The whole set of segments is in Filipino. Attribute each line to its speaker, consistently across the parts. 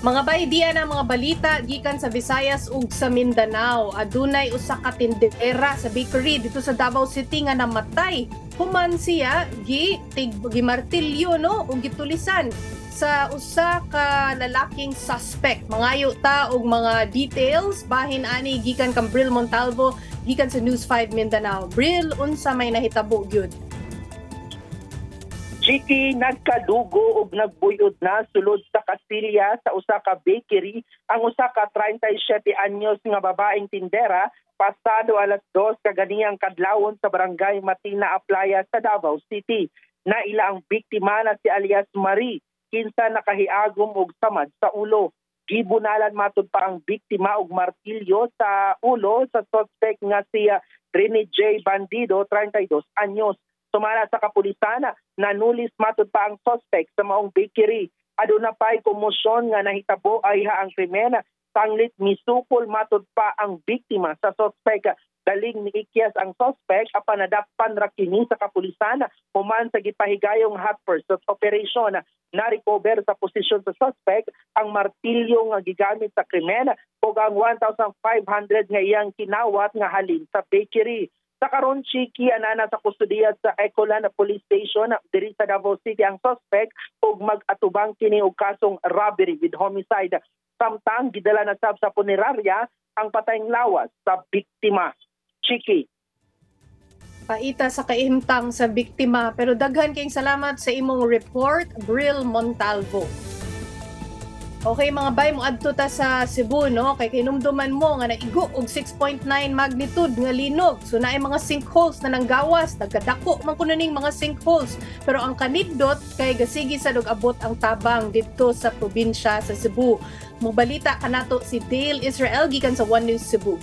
Speaker 1: Mga baydiya na mga balita gikan sa Visayas ug sa Mindanao. Adunay usa ka tindera sa bakery dito sa Davao City nga namatay. Human siya gimartilyo no ug gitulisan sa usa ka lalaking suspect. Mangayo ta og mga details bahin ani gikan kang Bril Montalvo gikan sa News 5 Mindanao. Bril, unsa may nahitabo gyud?
Speaker 2: Chiki, nagkadugo ug nagbuyod na sulod sa Castilla sa usa ka bakery ang usa ka 37 anyos nga babaeng tindera pasado alas 2 kaganiyang kadlawon sa barangay Matina Aplaya sa Davao City. Naila ang biktima na si alias Marie, kinsa nakahiagom og samad sa ulo. Gibunalan matud pa ang biktima og martilyo sa ulo sa suspect nga si Rene J. Bandido, 32 anyos. Sumala sa kapulisan, nanulis matud pa ang suspect sa maong bakery. Aduna pa'y komosyon nga nahitabo ay ang krimen. Tanglit misukol matud pa ang biktima sa suspect. Daling niikyas ang suspect apan nadakpan ra kini sa kapulisan human sa gipahigayong hot pursuit operation. Na-recover sa posisyon sa suspect ang martilyo nga gigamit sa krimen ug ang 1,500 nga iyang kinawat nga halin sa bakery. Sa karon, Chiki, anana sa kustudiya sa Ecolan Police Station diri sa Davao City ang suspect ug mag-atubang kini og kasong robbery with homicide. Samtang gidala na sab sa punerarya ang patayng lawas sa biktima. Chiki.
Speaker 1: Paita sa kaimtang sa biktima, pero daghan kayong salamat sa imong report, Bril Montalvo. Okay mga bay, mo adto ta sa Cebu no, kay kinumduman mo nga naigo og 6.9 magnitude nga linog. So naay mga sinkholes na nanggawas, nagkadako man kuno ning mga sinkholes. Pero ang kanindot kay gasigi sa abot ang tabang didto sa probinsya sa Cebu. Mobalita kanato si Dale Israel gikan sa One News Cebu.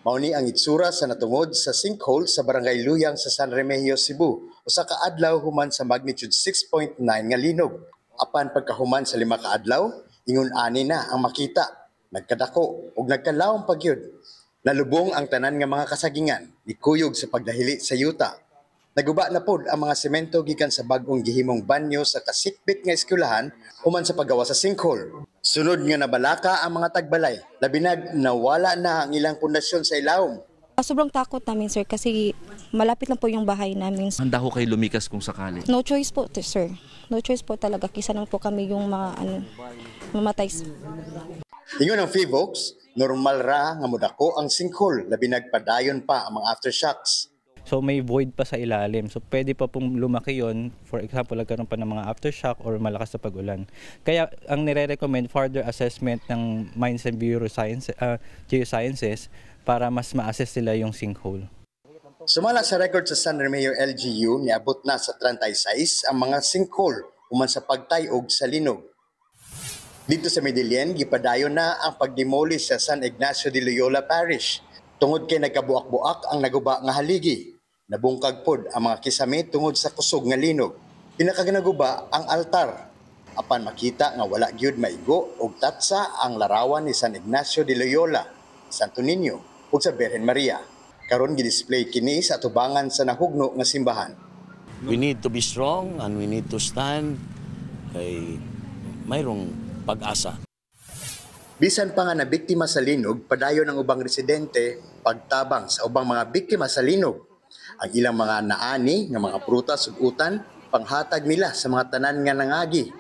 Speaker 3: Mauni ang itsura sa natungod sa sinkhole sa Barangay Luyang sa San Remigio, Cebu. Usa ka adlaw human sa magnitude 6.9 nga linog. Apan pagkahuman sa 5 ka adlaw, ingon ani na ang makita. Nagkadako ug nagkalawong pagyud. Nalubong ang tanan nga mga kasagingan, nikuyog sa pagdahili sa yuta. Naguba na pod ang mga semento gikan sa bag-ong gihimong banyo sa kasikbit nga eskwelahan human sa paggawa sa sinkhole. Sunod nga nabalaka ang mga tagbalay, labinag nawala na ang ilang pundasyon sa ilawom.
Speaker 4: Sobrang takot namin, sir, kasi malapit lang po yung bahay namin.
Speaker 5: Handa ko kayo lumikas kung sakali?
Speaker 4: No choice po, sir. No choice po talaga. Kisa nang po kami yung mga mamatay.
Speaker 3: Ingon ang FIVOX, normal ra nga mudako ang sinkhole, labi nagpadayon pa ang mga aftershocks.
Speaker 6: So may void pa sa ilalim. So pwede pa pong lumaki yon. For example, nagkaroon pa ng mga aftershock or malakas na pag-ulan. Kaya ang nire-recommend further assessment ng Mines and Geosciences para mas ma-assess sila yung sinkhole.
Speaker 3: Sumala sa record sa San Remigio LGU, niabot na sa 36 ang mga sinkhole human sa pagtayog sa linog. Dito sa Medellin, gipadayon na ang pagdemolish sa San Ignacio de Loyola Parish. Tungod kay nagkabuak-buak ang naguba nga haligi. Nabungkag pod ang mga kisame tungod sa kusog nga linog. Pinakaganaguba ang altar. Apan makita nga wala gyud maigo og tatsa ang larawan ni San Ignacio de Loyola, Santo Niño ug sa Birhen Maria. Karon gidisplay kini sa atubangan sa nahugno nga simbahan.
Speaker 7: We need to be strong and we need to stand kay mayroong pag-asa.
Speaker 3: Bisan pa nga na biktima sa linog, padayon ang ubang residente pagtabang sa ubang mga biktima sa linog. Ang ilang mga naani nga mga prutas ug utan panghatag nila sa mga tanan nga nangagi,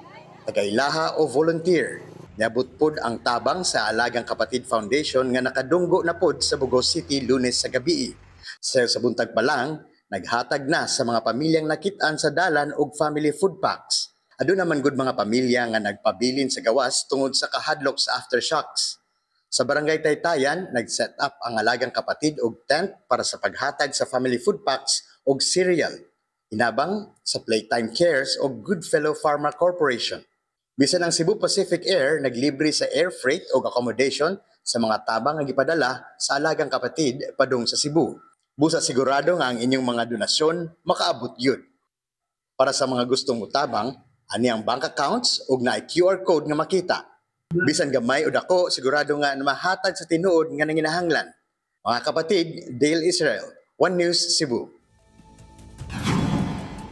Speaker 3: tagailaha o volunteer. Niabot pod ang tabang sa Alagang Kapatid Foundation nga nakadunggo na pod sa Bugos City Lunes sa gabi. Sa buntag pa lang, naghatag na sa mga pamilyang nakitaan sa dalan og family food packs. Ado naman gud mga pamilya nga nagpabilin sa gawas tungod sa kahadlok sa aftershocks. Sa Barangay Taytayan, nag-set up ang Alagang Kapatid og tent para sa paghatag sa family food packs og cereal. Inabang sa Playtime Cares og Goodfellow Pharma Corporation. Bisan ang Cebu Pacific Air naglibre sa air freight o accommodation sa mga tabang nga gipadala sa Alagang Kapatid padung sa Cebu. Busa sigurado nga ang inyong mga donasyon makaabot yun. Para sa mga gustong mutabang, ani ang bank accounts ug na QR code nga makita. Bisan gamay o dako, sigurado nga mahatag sa tinuod nga nanginahanglan. Mga kapatid, Dale Israel, One News Cebu.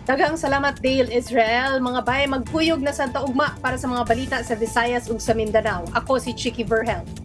Speaker 1: Daghang salamat Dale Israel. Mga bay, magkuyog na sa taugma para sa mga balita sa Visayas ug sa Mindanao. Ako si Chicky Verhel.